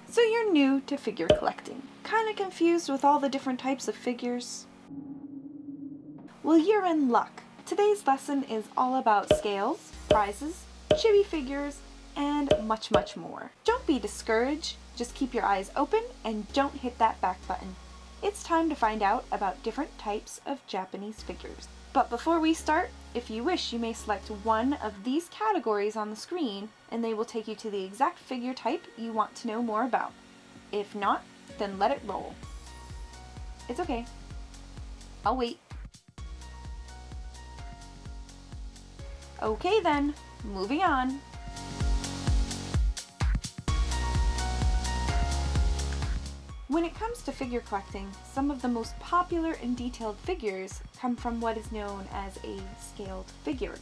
So you're new to figure collecting, kinda confused with all the different types of figures? Well, you're in luck. Today's lesson is all about scales, prizes, chibi figures, and much, much more. Don't be discouraged, just keep your eyes open and don't hit that back button. It's time to find out about different types of Japanese figures. But before we start, if you wish, you may select one of these categories on the screen and they will take you to the exact figure type you want to know more about. If not, then let it roll. It's okay. I'll wait. Okay then, moving on. When it comes to figure collecting, some of the most popular and detailed figures come from what is known as a scaled figure.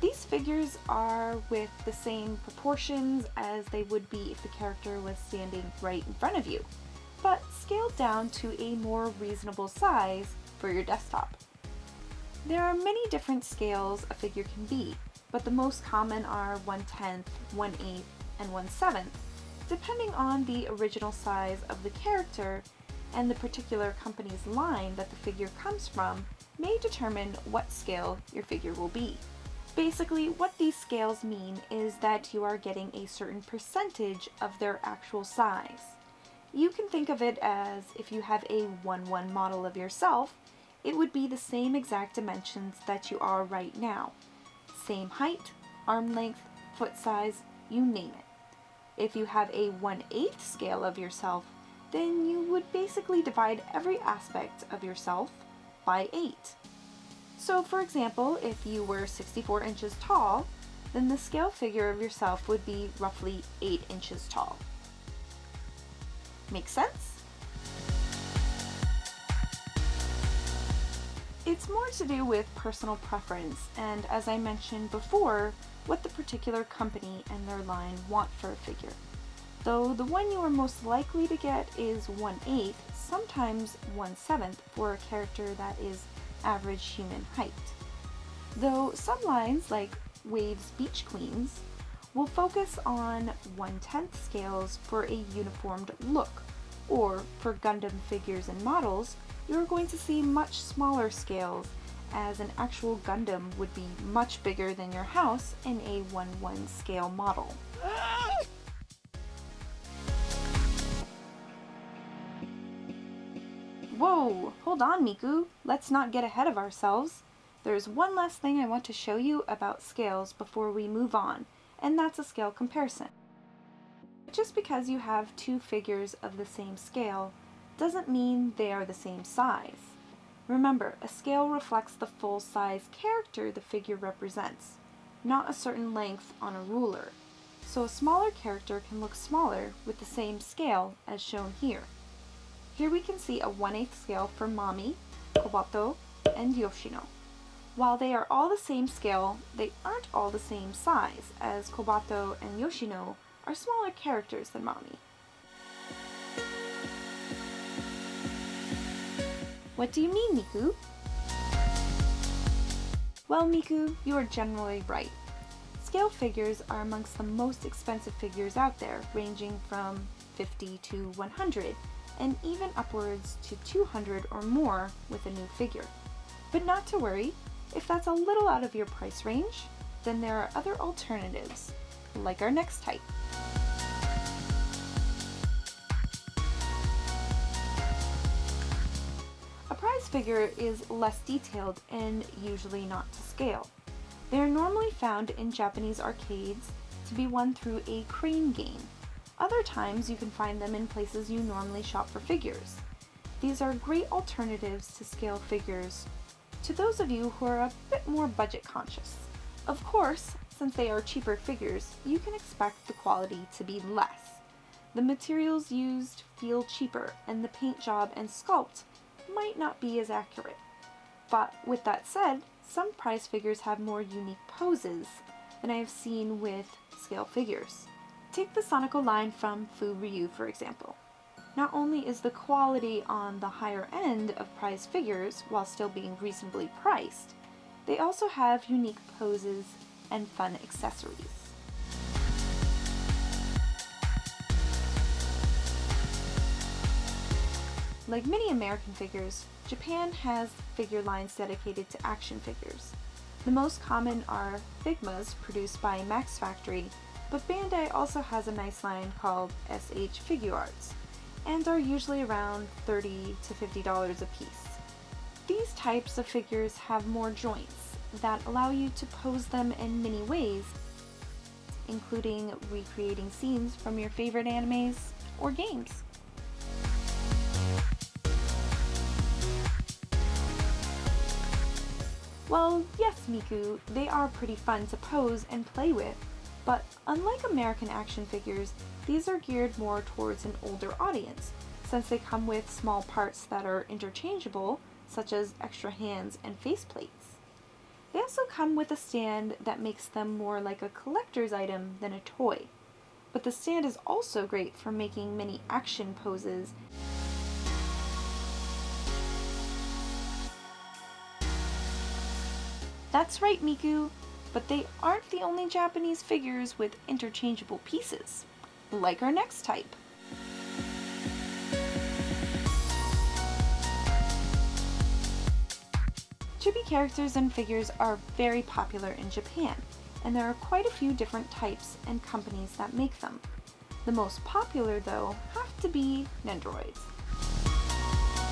These figures are with the same proportions as they would be if the character was standing right in front of you, but scaled down to a more reasonable size for your desktop. There are many different scales a figure can be, but the most common are 1/10, 1/8, and 1/7. Depending on the original size of the character and the particular company's line that the figure comes from may determine what scale your figure will be. Basically, what these scales mean is that you are getting a certain percentage of their actual size. You can think of it as if you have a 1/1 model of yourself, it would be the same exact dimensions that you are right now. Same height, arm length, foot size, you name it. If you have a 1/8 scale of yourself, then you would basically divide every aspect of yourself by 8. So for example, if you were 64 inches tall, then the scale figure of yourself would be roughly 8 inches tall. Make sense? It's more to do with personal preference, and as I mentioned before, what the particular company and their line want for a figure. Though the one you are most likely to get is 1/8, sometimes 1/7 for a character that is average human height. Though some lines, like Wave's Beach Queens, will focus on 1/10 scales for a uniformed look, or for Gundam figures and models, you're going to see much smaller scales, as an actual Gundam would be much bigger than your house in a 1/1 scale model. Whoa, hold on Miku, let's not get ahead of ourselves. There's one last thing I want to show you about scales before we move on, and that's a scale comparison. Just because you have two figures of the same scale doesn't mean they are the same size. Remember, a scale reflects the full size character the figure represents, not a certain length on a ruler. So a smaller character can look smaller with the same scale as shown here. Here we can see a 1/8 scale for Mami, Kobato, and Yoshino. While they are all the same scale, they aren't all the same size, as Kobato and Yoshino are smaller characters than Mami. What do you mean, Miku? Well, Miku, you are generally right. Scale figures are amongst the most expensive figures out there, ranging from 50 to 100, and even upwards to 200 or more with a new figure. But not to worry, if that's a little out of your price range, then there are other alternatives, like our next type. A prize figure is less detailed and usually not to scale. They are normally found in Japanese arcades to be won through a crane game. Other times you can find them in places you normally shop for figures. These are great alternatives to scale figures to those of you who are a bit more budget conscious. Of course, since they are cheaper figures, you can expect the quality to be less. The materials used feel cheaper, and the paint job and sculpt might not be as accurate. But with that said, some prize figures have more unique poses than I have seen with scale figures. Take the Sonico line from Fu Ryu, for example. Not only is the quality on the higher end of prize figures while still being reasonably priced, they also have unique poses and fun accessories. Like many American figures, Japan has figure lines dedicated to action figures. The most common are Figmas produced by Max Factory, but Bandai also has a nice line called SH Figuarts, and are usually around $30 to $50 a piece. These types of figures have more joints that allow you to pose them in many ways, including recreating scenes from your favorite animes or games. Well, yes, Miku, they are pretty fun to pose and play with, but unlike American action figures, these are geared more towards an older audience, since they come with small parts that are interchangeable, such as extra hands and faceplates. They also come with a stand that makes them more like a collector's item than a toy, but the stand is also great for making many action poses. That's right, Miku, but they aren't the only Japanese figures with interchangeable pieces, like our next type. Chibi characters and figures are very popular in Japan, and there are quite a few different types and companies that make them. The most popular, though, have to be Nendoroids.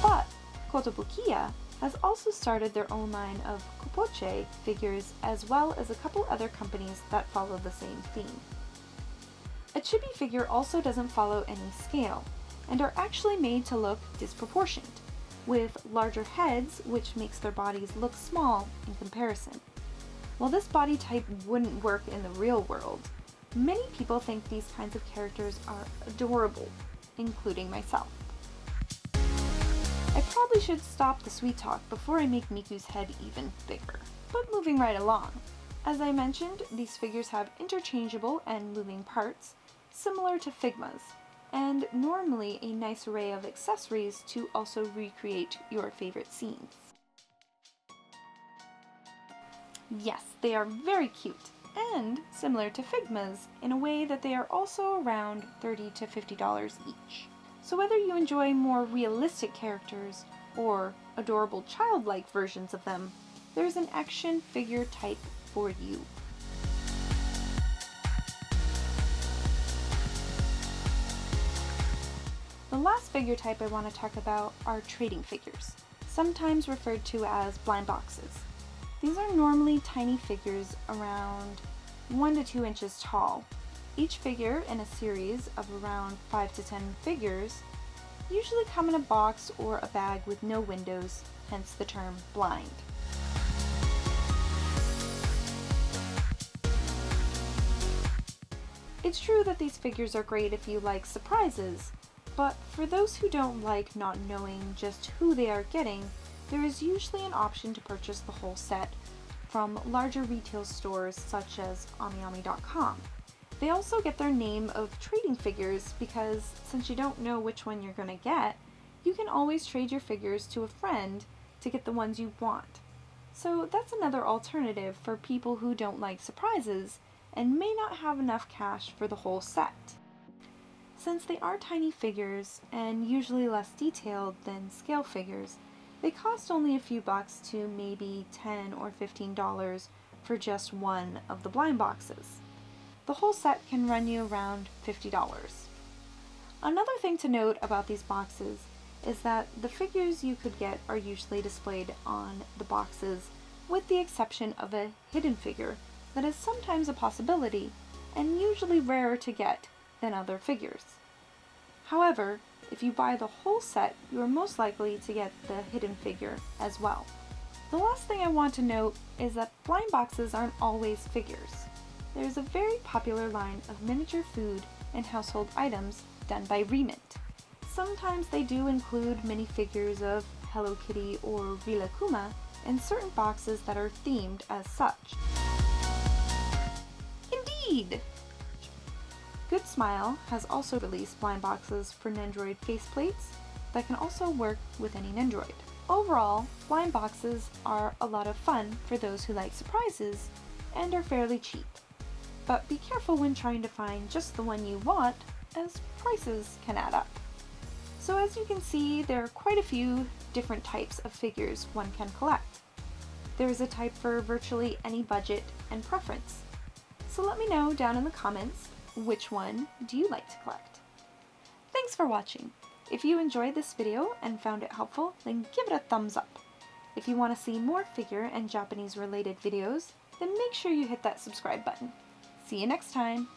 But Kotobukiya has also started their own line of Cu-poche figures, as well as a couple other companies that follow the same theme. A chibi figure also doesn't follow any scale, and are actually made to look disproportionate, with larger heads, which makes their bodies look small in comparison. While this body type wouldn't work in the real world, many people think these kinds of characters are adorable, including myself. I probably should stop the sweet talk before I make Miku's head even bigger. But moving right along. As I mentioned, these figures have interchangeable and moving parts, similar to Figmas, and normally a nice array of accessories to also recreate your favorite scenes. Yes, they are very cute, and similar to Figmas in a way that they are also around $30 to $50 each. So whether you enjoy more realistic characters or adorable childlike versions of them, there's an action figure type for you. The last figure type I want to talk about are trading figures, sometimes referred to as blind boxes. These are normally tiny figures around 1 to 2 inches tall. Each figure in a series of around 5 to 10 figures usually come in a box or a bag with no windows, hence the term blind. It's true that these figures are great if you like surprises, but for those who don't like not knowing just who they are getting, there is usually an option to purchase the whole set from larger retail stores such as AmiAmi.com. They also get their name of trading figures because since you don't know which one you're gonna get, you can always trade your figures to a friend to get the ones you want. So that's another alternative for people who don't like surprises and may not have enough cash for the whole set. Since they are tiny figures and usually less detailed than scale figures, they cost only a few bucks to maybe $10 or $15 for just one of the blind boxes. The whole set can run you around $50. Another thing to note about these boxes is that the figures you could get are usually displayed on the boxes, with the exception of a hidden figure that is sometimes a possibility and usually rarer to get than other figures. However, if you buy the whole set, you are most likely to get the hidden figure as well. The last thing I want to note is that blind boxes aren't always figures. There is a very popular line of miniature food and household items done by Remint. Sometimes they do include minifigures of Hello Kitty or Rilakkuma in certain boxes that are themed as such. Indeed! Good Smile has also released blind boxes for Nendoroid faceplates that can also work with any Nendoroid. Overall, blind boxes are a lot of fun for those who like surprises and are fairly cheap. But be careful when trying to find just the one you want, as prices can add up. So So as you can see, there are quite a few different types of figures one can collect. There is a type for virtually any budget and preference. So let me know down in the comments, which one do you like to collect? Thanks for watching! If you enjoyed this video and found it helpful, then give it a thumbs up. If you want to see more figure and Japanese related videos, then make sure you hit that subscribe button. See you next time!